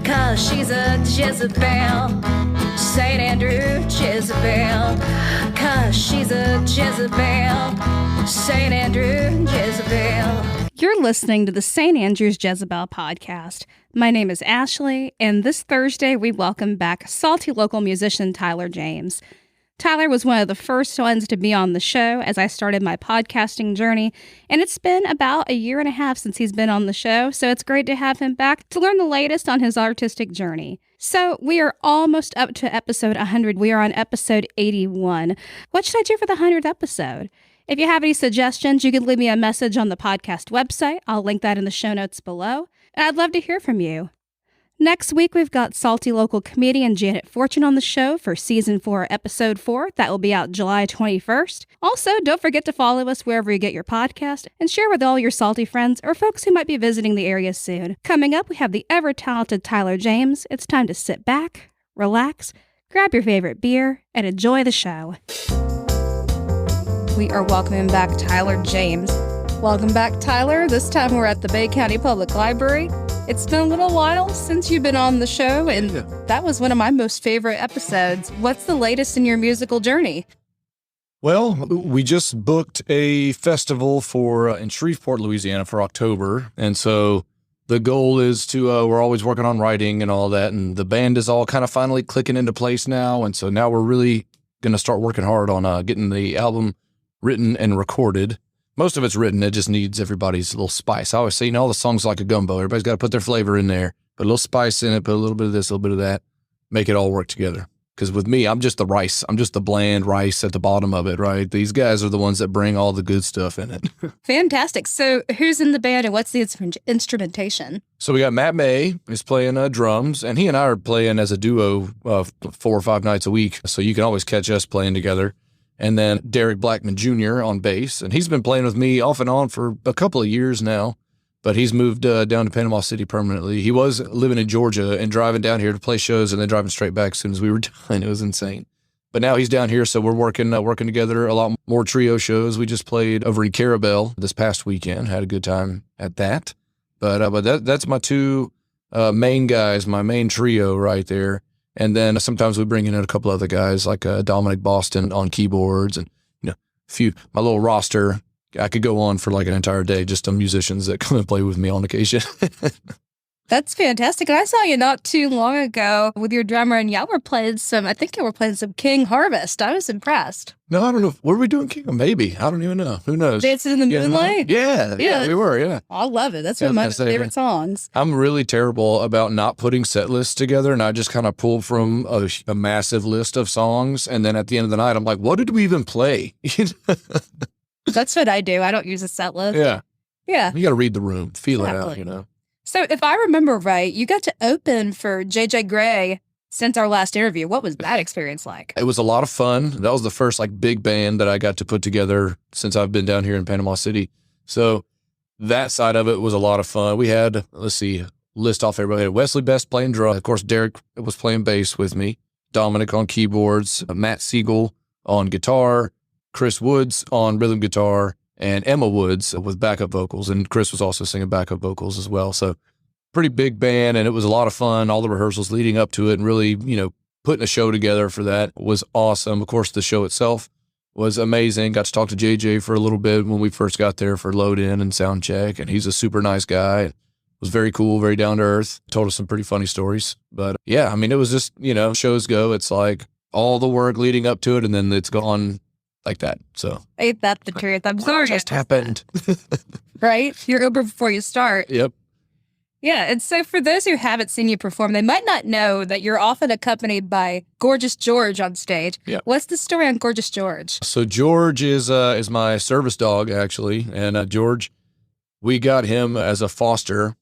'cause she's a Jezebel. St. Andrew Jezebel, 'cause she's a Jezebel. St. Andrew Jezebel. You're listening to the St. Andrew's Jezebel Podcast. My name is Ashley, and this Thursday we welcome back salty local musician Tyler James. Tyler was one of the first ones to be on the show as I started my podcasting journey, and it's been about a year and a half since he's been on the show, so it's great to have him back to learn the latest on his artistic journey. So we are almost up to episode 100. We are on episode 81. What should I do for the 100th episode? If you have any suggestions, you can leave me a message on the podcast website. I'll link that in the show notes below, and I'd love to hear from you. Next week, we've got salty local comedian Janet Fortune on the show for Season 4, Episode 4. That will be out July 21st. Also, don't forget to follow us wherever you get your podcast and share with all your salty friends or folks who might be visiting the area soon. Coming up, we have the ever-talented Tyler James. It's time to sit back, relax, grab your favorite beer, and enjoy the show. We are welcoming back Tyler James. Welcome back, Tyler. This time we're at the Bay County Public Library. It's been a little while since you've been on the show, and that was one of my most favorite episodes. What's the latest in your musical journey? Well, we just booked a festival in Shreveport, Louisiana for October, and so the goal is to, we're always working on writing and all that, and the band is all kind of finally clicking into place now, and so now we're really going to start working hard on getting the album written and recorded. Most of it's written. It just needs everybody's little spice. I always say, all the songs are like a gumbo. Everybody's got to put their flavor in there, put a little spice in it, put a little bit of this, a little bit of that, make it all work together. Because with me, I'm just the rice. I'm just the bland rice at the bottom of it, right? These guys are the ones that bring all the good stuff in it. Fantastic. So who's in the band and what's the instrumentation? So we got Matt May, who's playing drums, and he and I are playing as a duo 4 or 5 nights a week. So you can always catch us playing together. And then Derek Blackman Jr. on bass. And he's been playing with me off and on for a couple of years now, but he's moved down to Panama City permanently. He was living in Georgia and driving down here to play shows and then driving straight back as soon as we were done. It was insane. But now he's down here, so we're working together a lot more trio shows. We just played over in Carabel this past weekend. Had a good time at that. But that's my two main guys, my main trio right there. And then sometimes we bring in a couple other guys like Dominic Boston on keyboards and my little roster. I could go on for like an entire day just on musicians that come and play with me on occasion. That's fantastic. And I saw you not too long ago with your drummer, and y'all were playing some King Harvest. I was impressed. No, I don't know. Were we doing King? Maybe. I don't even know. Who knows? Dancing in the Moonlight? Yeah, we were, yeah. I love it. That's one of my favorite songs. I'm really terrible about not putting set lists together, and I just kind of pull from a massive list of songs, and then at the end of the night, I'm like, what did we even play? That's what I do. I don't use a set list. Yeah. Yeah. You got to read the room, feel it out, So if I remember right, you got to open for J.J. Gray since our last interview. What was that experience like? It was a lot of fun. That was the first big band that I got to put together since I've been down here in Panama City. So that side of it was a lot of fun. We had, list off everybody. We had Wesley Best playing drum. Of course, Derek was playing bass with me. Dominic on keyboards, Matt Siegel on guitar, Chris Woods on rhythm guitar, and Emma Woods with backup vocals. And Chris was also singing backup vocals as well. So pretty big band, and it was a lot of fun. All the rehearsals leading up to it and really, putting a show together for that was awesome. Of course, the show itself was amazing. Got to talk to JJ for a little bit when we first got there for load in and sound check. And he's a super nice guy. It was very cool, very down to earth. Told us some pretty funny stories. But yeah, it was just, shows go. It's like all the work leading up to it, and then it's gone like that. So ain't that the truth? I'm sorry. It just happened. Right? You're over before you start. Yep. Yeah. And so for those who haven't seen you perform, they might not know that you're often accompanied by Gorgeous George on stage. Yeah. What's the story on Gorgeous George? So George is my service dog, actually. And George, we got him as a foster.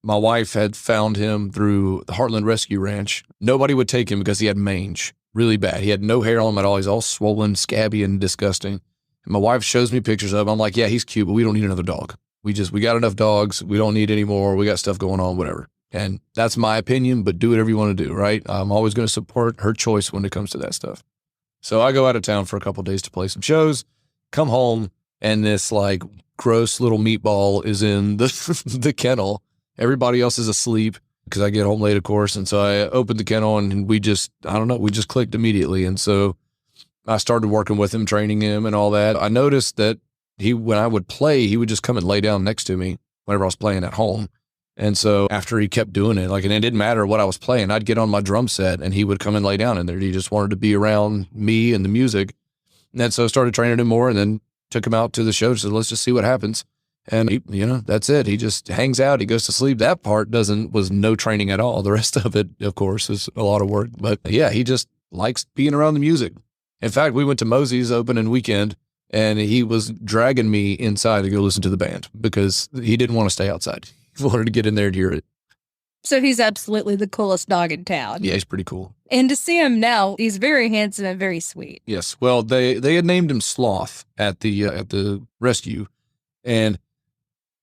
My wife had found him through the Heartland Rescue Ranch. Nobody would take him because he had mange. Really bad. He had no hair on him at all. He's all swollen, scabby, and disgusting. And my wife shows me pictures of him. I'm like, yeah, he's cute, but we don't need another dog. We got enough dogs. We don't need any more. We got stuff going on, whatever. And that's my opinion, but do whatever you want to do, right? I'm always going to support her choice when it comes to that stuff. So I go out of town for a couple of days to play some shows, come home, and this gross little meatball is in the kennel. Everybody else is asleep. because I get home late, of course. And so I opened the kennel and we just clicked immediately. And so I started working with him, training him and all that. I noticed that when I would play, he would just come and lay down next to me whenever I was playing at home. And so after he kept doing it, and it didn't matter what I was playing, I'd get on my drum set and he would come and lay down in there. He just wanted to be around me and the music. And so I started training him more and then took him out to the show. Said, let's just see what happens. And he, that's it. He just hangs out. He goes to sleep. That part was no training at all. The rest of it, of course, is a lot of work. But yeah, he just likes being around the music. In fact, we went to Mosey's opening weekend and he was dragging me inside to go listen to the band because he didn't want to stay outside. He wanted to get in there and hear it. So he's absolutely the coolest dog in town. Yeah, he's pretty cool. And to see him now, he's very handsome and very sweet. Yes. Well, they had named him Sloth at the rescue. And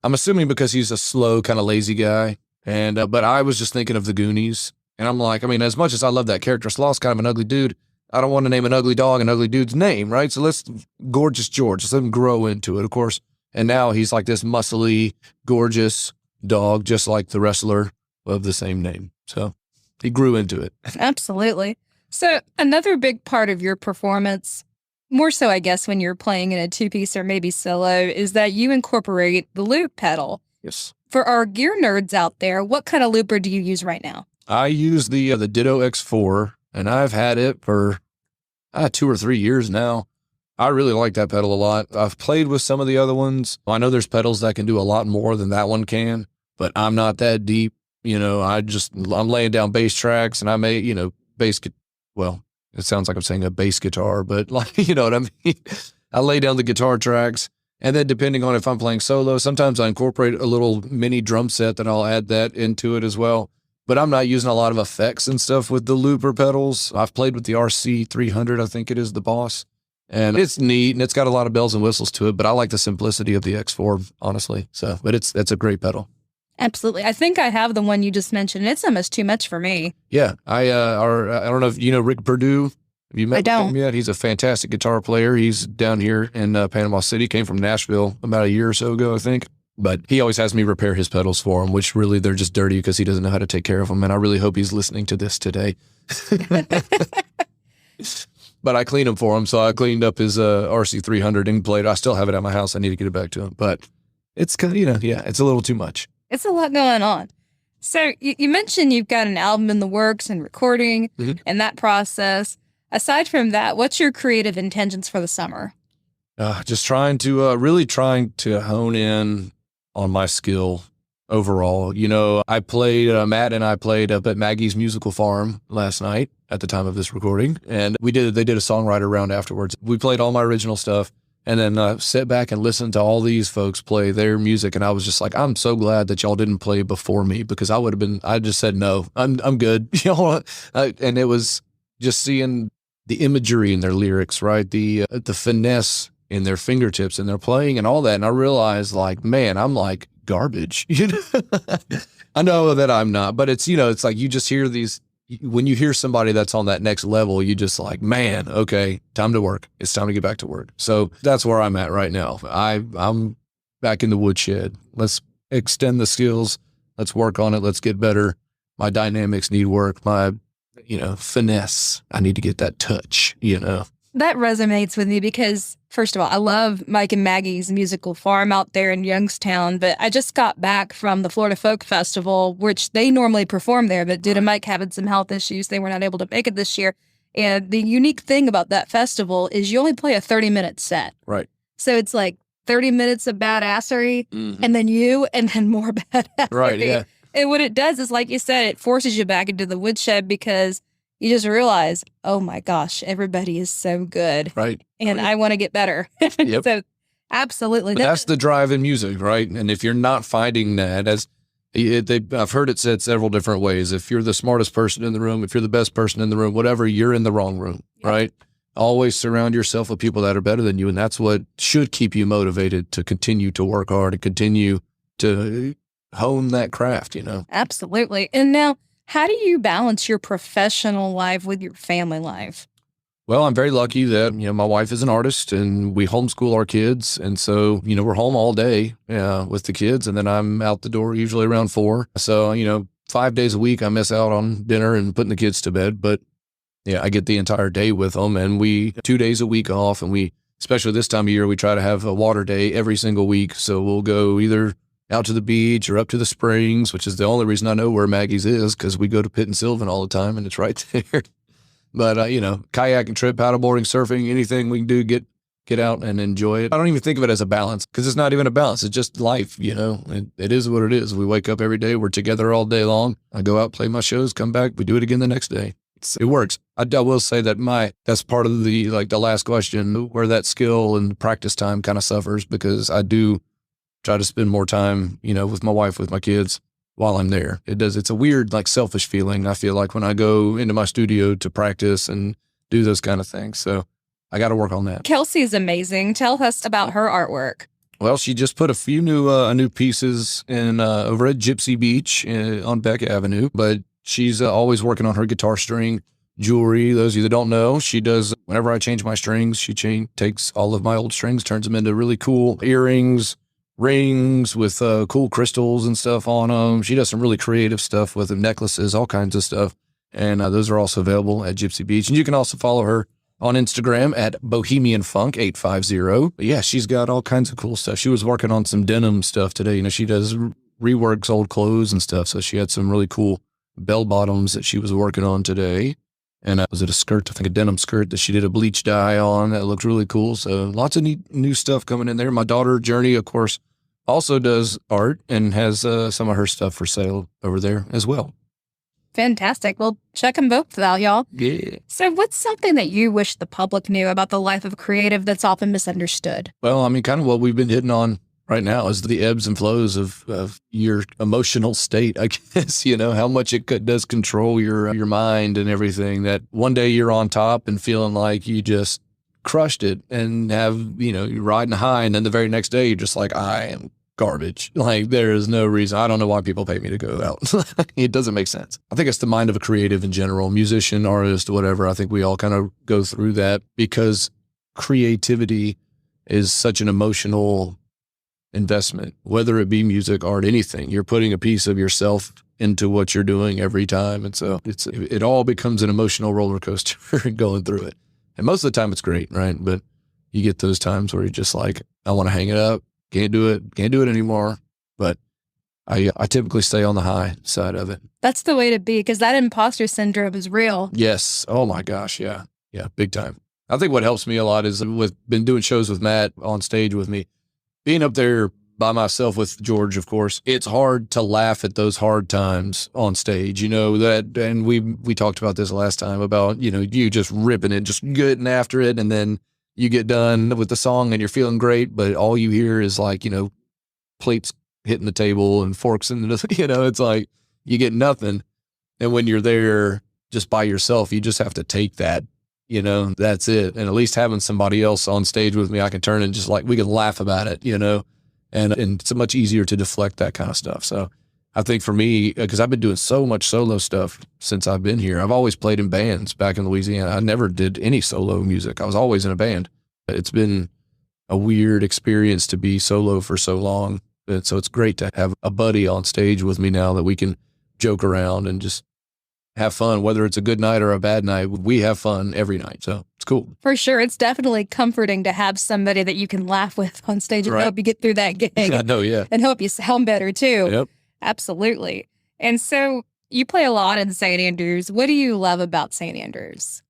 I'm assuming because he's a slow, kind of lazy guy. And but I was just thinking of the Goonies. And I'm like, as much as I love that character, Sloth's kind of an ugly dude. I don't want to name an ugly dog an ugly dude's name, right? So let's Gorgeous George. Let's let him grow into it, of course. And now he's like this muscly, gorgeous dog, just like the wrestler of the same name. So he grew into it. Absolutely. So another big part of your performance, more so, I guess, when you're playing in a two-piece or maybe solo, is that you incorporate the loop pedal. Yes. For our gear nerds out there, what kind of looper do you use right now? I use the Ditto X4, and I've had it for 2 or 3 years now. I really like that pedal a lot. I've played with some of the other ones. I know there's pedals that can do a lot more than that one can, but I'm not that deep. I'm laying down bass tracks and I may, well, it sounds like I'm saying a bass guitar, but you know what I mean? I lay down the guitar tracks and then depending on if I'm playing solo, sometimes I incorporate a little mini drum set that I'll add that into it as well. But I'm not using a lot of effects and stuff with the looper pedals. I've played with the RC 300, I think it is, the Boss. And it's neat and it's got a lot of bells and whistles to it, but I like the simplicity of the X4, honestly. So, but it's a great pedal. Absolutely. I think I have the one you just mentioned. It's almost too much for me. Yeah. I don't know if you know Rick Perdue. Have you met him yet? He's a fantastic guitar player. He's down here in Panama City, came from Nashville about a year or so ago, I think. But he always has me repair his pedals for him, which really they're just dirty because he doesn't know how to take care of them. And I really hope he's listening to this today. But I cleaned them for him. So I cleaned up his RC 300 and played. I still have it at my house. I need to get it back to him. But it's kind of, it's a little too much. It's a lot going on. So you mentioned you've got an album in the works and recording and that process. Aside from that, what's your creative intentions for the summer? Just trying to hone in on my skill overall. I played, Matt and I played up at Maggie's Musical Farm last night at the time of this recording. And they did a songwriter round afterwards. We played all my original stuff and then sat back and listened to all these folks play their music. And I was just like, I'm so glad that y'all didn't play before me because I just said, no, I'm good. And it was just seeing the imagery in their lyrics, right? The finesse in their fingertips and their playing and all that. And I realized man, I'm like garbage. I know that I'm not, but it's, it's like you just hear these, when you hear somebody that's on that next level, you just like, man, okay, time to work. It's time to get back to work. So that's where I'm at right now. I'm back in the woodshed. Let's extend the skills. Let's work on it. Let's get better. My dynamics need work. My, finesse. I need to get that touch, That resonates with me because, first of all, I love Mike and Maggie's Musical Farm out there in Youngstown, but I just got back from the Florida Folk Festival, which they normally perform there, but due to Mike having some health issues, they were not able to make it this year. And the unique thing about that festival is you only play a 30-minute set. Right. So it's like 30 minutes of badassery, and then you, and then more badassery. Right, yeah. And what it does is, like you said, it forces you back into the woodshed because you just realize, oh my gosh, everybody is so good. Right. And I want to get better. Yep. So absolutely. But that's the drive in music, right? And if you're not finding that, I've heard it said several different ways. If you're the smartest person in the room, if you're the best person in the room, whatever, you're in the wrong room, right? Always surround yourself with people that are better than you. And that's what should keep you motivated to continue to work hard and continue to hone that craft, Absolutely. And now, how do you balance your professional life with your family life? Well, I'm very lucky that, my wife is an artist and we homeschool our kids. And so, we're home all day with the kids and then I'm out the door usually around 4. So, 5 days a week I miss out on dinner and putting the kids to bed, but yeah, I get the entire day with them, and we 2 days a week off, and we, especially this time of year, we try to have a water day every single week. So we'll go either out to the beach or up to the springs, which is the only reason I know where Maggie's is, because we go to Pitt and Sylvan all the time, and it's right there. But, kayaking trip, paddleboarding, surfing, anything we can do, get out and enjoy it. I don't even think of it as a balance, because it's not even a balance. It's just life, It is what it is. We wake up every day. We're together all day long. I go out, play my shows, come back. We do it again the next day. It works. I will say that that's part of the last question, where that skill and practice time kind of suffers, because I do try to spend more time, with my wife, with my kids while I'm there. It's a weird, selfish feeling. I feel like when I go into my studio to practice and do those kind of things. So I got to work on that. Kelsi is amazing. Tell us about her artwork. Well, she just put a few new pieces in over at Gypsy Beach on Beck Avenue, but she's always working on her guitar string jewelry. Those of you that don't know, she does, whenever I change my strings, she takes all of my old strings, turns them into really cool earrings, rings with cool crystals and stuff on them. She does some really creative stuff with them, necklaces, all kinds of stuff. And those are also available at Gypsy Beach. And you can also follow her on Instagram at Bohemian Funk 850. But yeah, she's got all kinds of cool stuff. She was working on some denim stuff today. She does reworks old clothes and stuff. So she had some really cool bell bottoms that she was working on today. And was it a skirt? I think a denim skirt that she did a bleach dye on. That looked really cool. So lots of neat new stuff coming in there. My daughter, Journey, of course, also does art and has some of her stuff for sale over there as well. Fantastic. Well, check them both out, y'all. Yeah. So what's something that you wish the public knew about the life of a creative that's often misunderstood? Well, kind of what we've been hitting on right now is the ebbs and flows of your emotional state, I guess, how much it does control your mind and everything. That one day you're on top and feeling like you just crushed it and you're riding high. And then the very next day, you're just like, I am garbage. There is no reason. I don't know why people pay me to go out. It doesn't make sense. I think it's the mind of a creative in general, musician, artist, whatever. I think we all kind of go through that, because creativity is such an emotional investment, whether it be music, art, anything. You're putting a piece of yourself into what you're doing every time. And so it all becomes an emotional roller coaster going through it. And most of the time it's great, right? But you get those times where you're just like, I want to hang it up. Can't do it anymore. But I typically stay on the high side of it. That's the way to be, because that imposter syndrome is real. Yes. Oh my gosh. Yeah. Yeah. Big time. I think what helps me a lot is been doing shows with Matt on stage with me, being up there by myself with George, of course. It's hard to laugh at those hard times on stage, that, and we talked about this last time about, you just ripping it, just getting after it. And then you get done with the song and you're feeling great, but all you hear is plates hitting the table and forks in the, it's like you get nothing. And when you're there just by yourself, you just have to take that, that's it. And at least having somebody else on stage with me, I can turn and just we can laugh about it, and it's much easier to deflect that kind of stuff. So I think for me, because I've been doing so much solo stuff since I've been here, I've always played in bands back in Louisiana. I never did any solo music. I was always in a band. It's been a weird experience to be solo for so long. And so it's great to have a buddy on stage with me now that we can joke around and just have fun, whether it's a good night or a bad night. We have fun every night. So it's cool. For sure. It's definitely comforting to have somebody that you can laugh with on stage and help you get through that gig. I know, yeah. And help you sound better too. Yep. Absolutely. And so you play a lot in St. Andrews. What do you love about St. Andrews?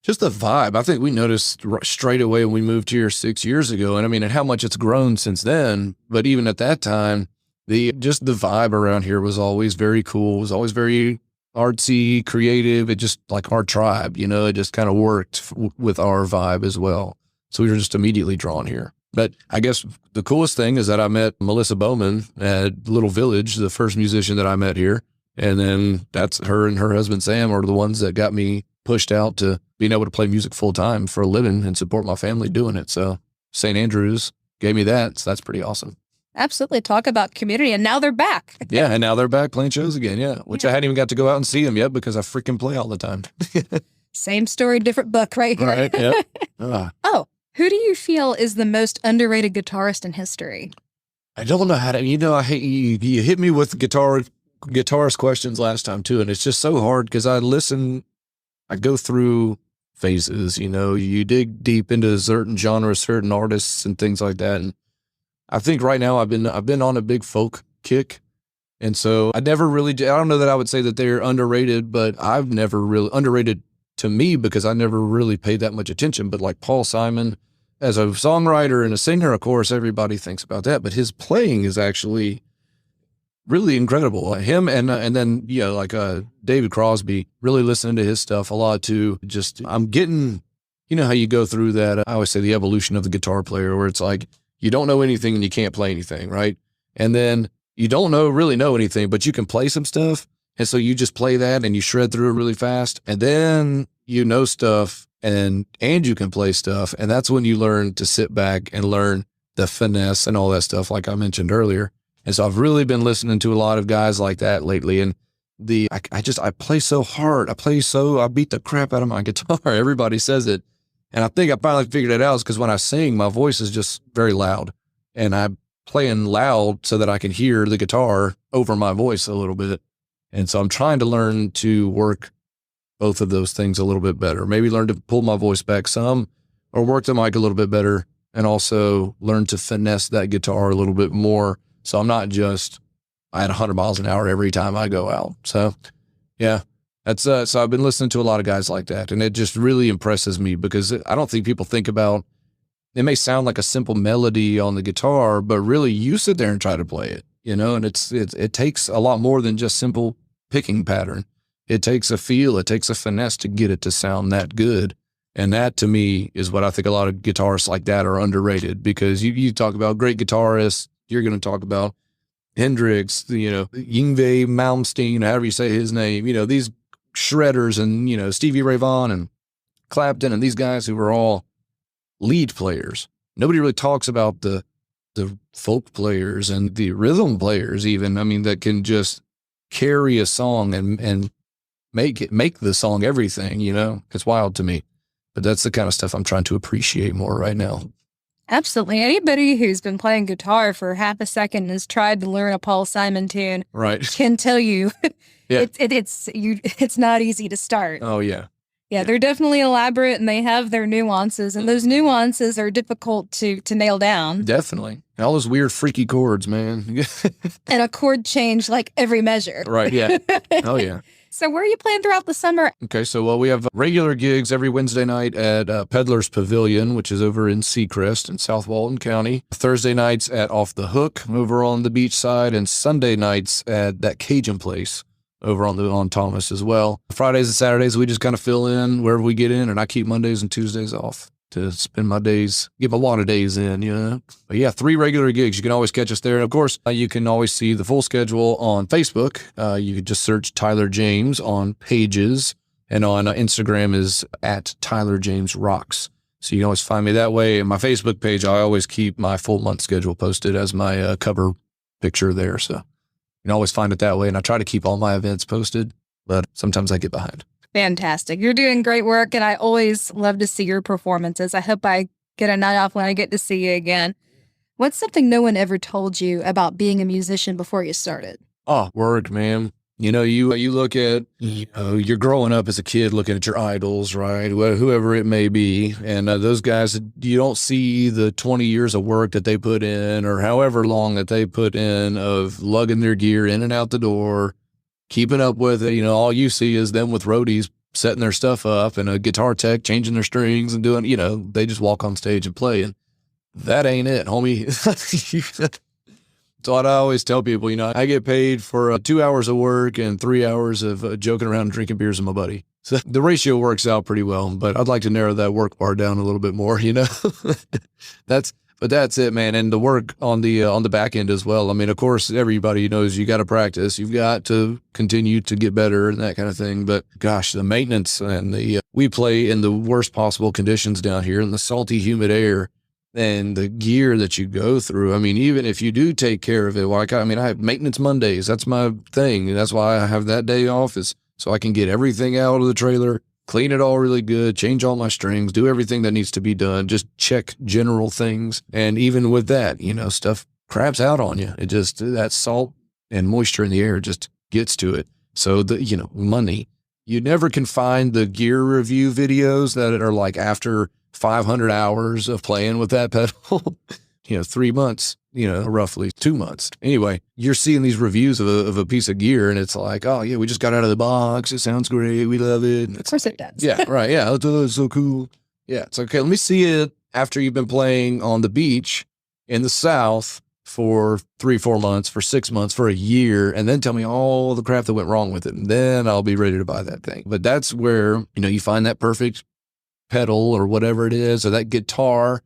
Just the vibe. I think we noticed straight away when we moved here 6 years ago, and and how much it's grown since then. But even at that time, the vibe around here was always very cool. It was always very artsy, creative. It just our tribe, it just kind of worked with our vibe as well. So we were just immediately drawn here. But I guess the coolest thing is that I met Melissa Bowman at Little Village, the first musician that I met here. And then that's her and her husband, Sam, are the ones that got me pushed out to being able to play music full time for a living and support my family doing it. So St. Andrews gave me that. So that's pretty awesome. Absolutely. Talk about community. And now they're back. Yeah. And now they're back playing shows again. Yeah. Which I hadn't even got to go out and see them yet because I freaking play all the time. Same story, different book, right? Right. Yeah. Oh, who do you feel is the most underrated guitarist in history? I don't know how to, I hate you hit me with guitar guitarist questions last time too. And it's just so hard because I go through phases, you dig deep into certain genres, certain artists and things like that. And I think right now I've been on a big folk kick. And so I don't know that I would say that they're underrated, but I've never really underrated to me because I never really paid that much attention. But like Paul Simon, as a songwriter and a singer, of course, everybody thinks about that, but his playing is actually really incredible. Him and then, David Crosby, really listening to his stuff a lot too. Just, I'm getting, how you go through that. I always say the evolution of the guitar player where it's like, you don't know anything and you can't play anything, right? And then you don't really know anything, but you can play some stuff. And so you just play that and you shred through it really fast. And then you know stuff and you can play stuff. And that's when you learn to sit back and learn the finesse and all that stuff, like I mentioned earlier. And so I've really been listening to a lot of guys like that lately. And I play so hard. I beat the crap out of my guitar. Everybody says it. And I think I finally figured it out because when I sing, my voice is just very loud. And I'm playing loud so that I can hear the guitar over my voice a little bit. And so I'm trying to learn to work both of those things a little bit better. Maybe learn to pull my voice back some or work the mic a little bit better and also learn to finesse that guitar a little bit more. So I'm not just at 100 miles an hour every time I go out. So yeah, that's so I've been listening to a lot of guys like that. And it just really impresses me because I don't think people think about, it may sound like a simple melody on the guitar, but really you sit there and try to play it, and it takes a lot more than just simple picking pattern. It takes a feel, it takes a finesse to get it to sound that good. And that to me is what I think a lot of guitarists like that are underrated because you talk about great guitarists, you're going to talk about Hendrix, Yngwie Malmsteen, however you say his name, these shredders and, Stevie Ray Vaughan and Clapton and these guys who were all lead players. Nobody really talks about the folk players and the rhythm players even, that can just carry a song and make the song everything, It's wild to me. But that's the kind of stuff I'm trying to appreciate more right now. Absolutely. Anybody who's been playing guitar for half a second and has tried to learn a Paul Simon tune can tell you yeah. it's not easy to start. Oh, yeah. Yeah, they're definitely elaborate and they have their nuances, and those nuances are difficult to nail down. Definitely. All those weird, freaky chords, man. And a chord change like every measure. Right, yeah. Oh, yeah. So where are you playing throughout the summer? Okay, so we have regular gigs every Wednesday night at Peddler's Pavilion, which is over in Seacrest in South Walton County. Thursday nights at Off the Hook over on the beach side, and Sunday nights at that Cajun place over on Thomas as well. Fridays and Saturdays, we just kind of fill in wherever we get in, and I keep Mondays and Tuesdays off to spend my days, give a lot of days in, But yeah, 3 regular gigs. You can always catch us there. And of course, you can always see the full schedule on Facebook. You can just search Tyler James on Pages, and on Instagram is at Tyler James Rocks. So you can always find me that way. And my Facebook page, I always keep my full month schedule posted as my cover picture there. So you can always find it that way. And I try to keep all my events posted, but sometimes I get behind. Fantastic. You're doing great work, and I always love to see your performances. I hope I get a night off when I get to see you again. What's something no one ever told you about being a musician before you started? Oh, work, man. You look at, you're growing up as a kid looking at your idols, right? Whoever it may be. And those guys, you don't see the 20 years of work that they put in or however long that they put in of lugging their gear in and out the door, keeping up with it. All you see is them with roadies setting their stuff up and a guitar tech changing their strings and doing, they just walk on stage and play. And that ain't it, homie. So what I always tell people, I get paid for 2 hours of work and 3 hours of joking around and drinking beers with my buddy. So the ratio works out pretty well, but I'd like to narrow that work bar down a little bit more, But that's it, man. And the work on the back end as well. Of course, everybody knows you got to practice. You've got to continue to get better and that kind of thing. But gosh, the maintenance and we play in the worst possible conditions down here in the salty, humid air and the gear that you go through. Even if you do take care of it, I have maintenance Mondays. That's my thing. That's why I have that day off, is so I can get everything out of the trailer, clean it all really good, change all my strings, do everything that needs to be done, just check general things. And even with that, stuff craps out on you. It just, that salt and moisture in the air just gets to it. So money. You never can find the gear review videos that are like after 500 hours of playing with that pedal, 3 months, roughly 2 months. Anyway, you're seeing these reviews of a piece of gear and it's like, oh yeah, we just got out of the box. It sounds great. We love it. Of course it does. Yeah, right. Yeah. It's so cool. Yeah. It's okay. Let me see it after you've been playing on the beach in the South for 3-4 months, for 6 months, for a year, and then tell me all the crap that went wrong with it. And then I'll be ready to buy that thing. But that's where, you find that perfect pedal or whatever it is, or that guitar.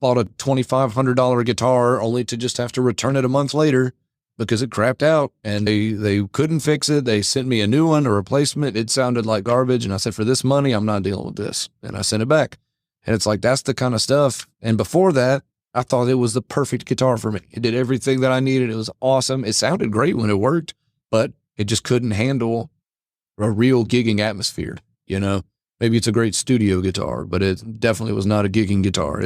Bought a $2,500 guitar only to just have to return it a month later because it crapped out and they couldn't fix it. They sent me a new one, a replacement. It sounded like garbage. And I said, for this money, I'm not dealing with this. And I sent it back. And it's like, that's the kind of stuff. And before that, I thought it was the perfect guitar for me. It did everything that I needed. It was awesome. It sounded great when it worked, but it just couldn't handle a real gigging atmosphere. Maybe it's a great studio guitar, but it definitely was not a gigging guitar.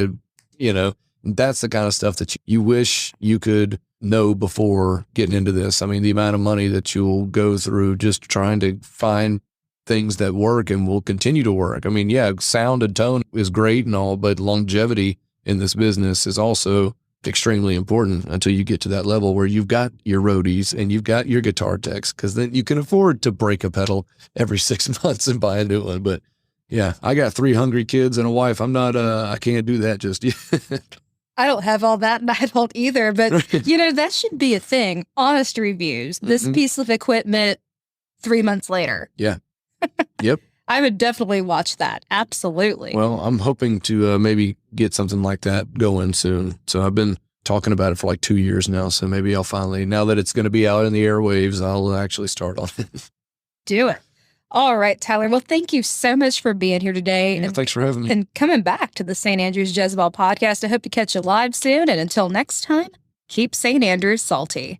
That's the kind of stuff that you wish you could know before getting into this. I mean, the amount of money that you'll go through just trying to find things that work and will continue to work. I mean, yeah, sound and tone is great and all, but longevity in this business is also extremely important until you get to that level where you've got your roadies and you've got your guitar techs, because then you can afford to break a pedal every 6 months and buy a new one. But yeah, I got 3 hungry kids and a wife. I can't do that just yet. I don't have all that, and I don't either. But, that should be a thing. Honest reviews. This piece of equipment 3 months later. Yeah. Yep. I would definitely watch that. Absolutely. Well, I'm hoping to maybe get something like that going soon. So I've been talking about it for like 2 years now. So maybe I'll finally, now that it's going to be out in the airwaves, I'll actually start on it. Do it. All right, Tyler. Well, thank you so much for being here today. Yeah, thanks for having me. And coming back to the St. Andrews Jezebel Podcast. I hope to catch you live soon. And until next time, keep St. Andrews salty.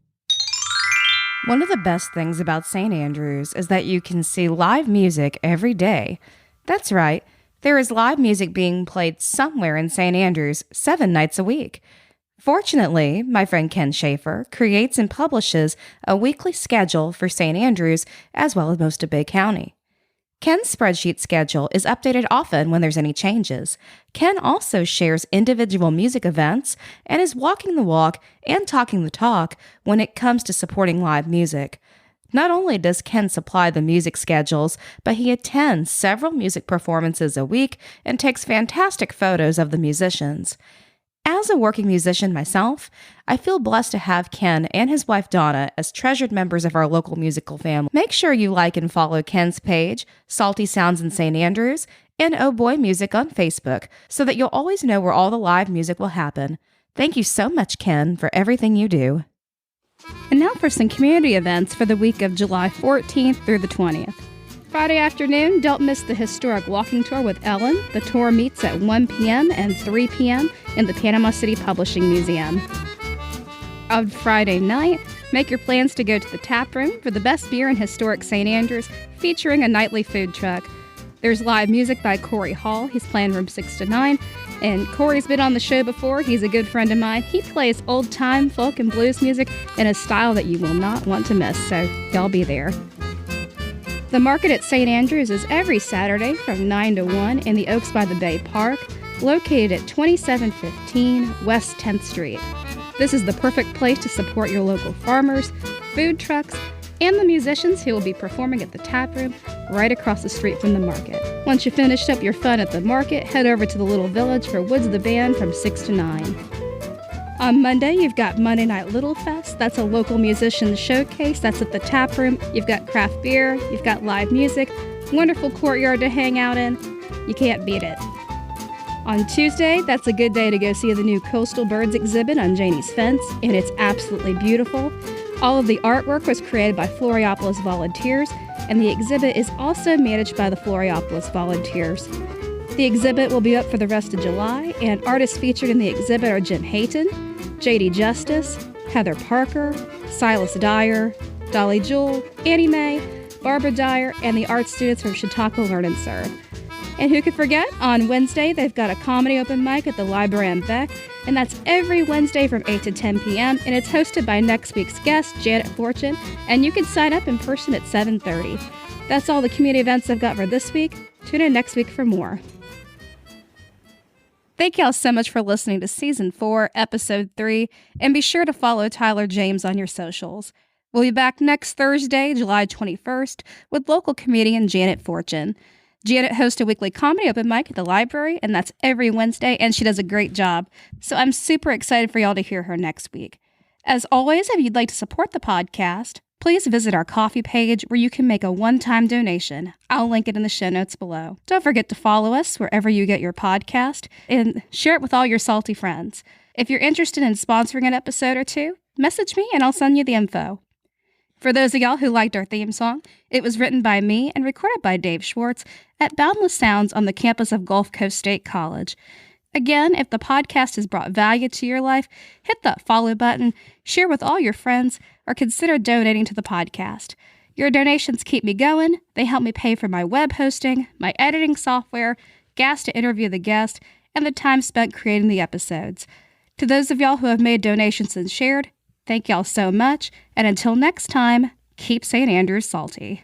One of the best things about St. Andrews is that you can see live music every day. That's right. There is live music being played somewhere in St. Andrews 7 nights a week. Fortunately, my friend Ken Schaefer creates and publishes a weekly schedule for St. Andrews as well as most of Bay County. Ken's spreadsheet schedule is updated often when there's any changes. Ken also shares individual music events and is walking the walk and talking the talk when it comes to supporting live music. Not only does Ken supply the music schedules, but he attends several music performances a week and takes fantastic photos of the musicians. As a working musician myself, I feel blessed to have Ken and his wife Donna as treasured members of our local musical family. Make sure you like and follow Ken's page, Salty Sounds in St. Andrews, and Oh Boy Music on Facebook, so that you'll always know where all the live music will happen. Thank you so much, Ken, for everything you do. And now for some community events for the week of July 14th through the 20th. Friday afternoon, don't miss the historic walking tour with Ellen. The tour meets at 1 p.m. and 3 p.m. in the Panama City Publishing Museum. On Friday night, make your plans to go to the tap room for the best beer in historic St. Andrews, featuring a nightly food truck. There's live music by Corey Hall. He's playing from 6 to 9. And Corey's been on the show before. He's a good friend of mine. He plays old-time folk and blues music in a style that you will not want to miss, so y'all be there. The market at St. Andrews is every Saturday from 9 to 1 in the Oaks by the Bay Park, located at 2715 West 10th Street. This is the perfect place to support your local farmers, food trucks, and the musicians who will be performing at the tap room right across the street from the market. Once you finished up your fun at the market, head over to the Little Village for Woods the Band from 6 to 9. On Monday, you've got Monday Night Little Fest. That's a local musicians showcase. That's at the tap room. You've got craft beer. You've got live music. Wonderful courtyard to hang out in. You can't beat it. On Tuesday, that's a good day to go see the new Coastal Birds exhibit on Janie's Fence, and it's absolutely beautiful. All of the artwork was created by Floriopolis volunteers, and the exhibit is also managed by the Floriopolis volunteers. The exhibit will be up for the rest of July, and artists featured in the exhibit are Jim Hayton, J.D. Justice, Heather Parker, Silas Dyer, Dolly Jewell, Annie Mae, Barbara Dyer, and the art students from Chautauqua Learn and Serve. And who could forget, on Wednesday, they've got a comedy open mic at the Library on Beck, and that's every Wednesday from 8 to 10 p.m., and it's hosted by next week's guest, Janet Fortune, and you can sign up in person at 7:30. That's all the community events I've got for this week. Tune in next week for more. Thank y'all so much for listening to Season 4, Episode 3, and be sure to follow Tyler James on your socials. We'll be back next Thursday, July 21st, with local comedian Janet Fortune. Janet hosts a weekly comedy open mic at the library, and that's every Wednesday, and she does a great job. So I'm super excited for y'all to hear her next week. As always, if you'd like to support the podcast, please visit our Ko-fi page where you can make a one-time donation. I'll link it in the show notes below. Don't forget to follow us wherever you get your podcast, and share it with all your salty friends. If you're interested in sponsoring an episode or two, message me and I'll send you the info. For those of y'all who liked our theme song, it was written by me and recorded by Dave Schwartz at Boundless Sounds on the campus of Gulf Coast State College. Again, if the podcast has brought value to your life, hit that follow button, share with all your friends, or consider donating to the podcast. Your donations keep me going, they help me pay for my web hosting, my editing software, gas to interview the guest, and the time spent creating the episodes. To those of y'all who have made donations and shared, thank y'all so much, and until next time, keep St. Andrews salty.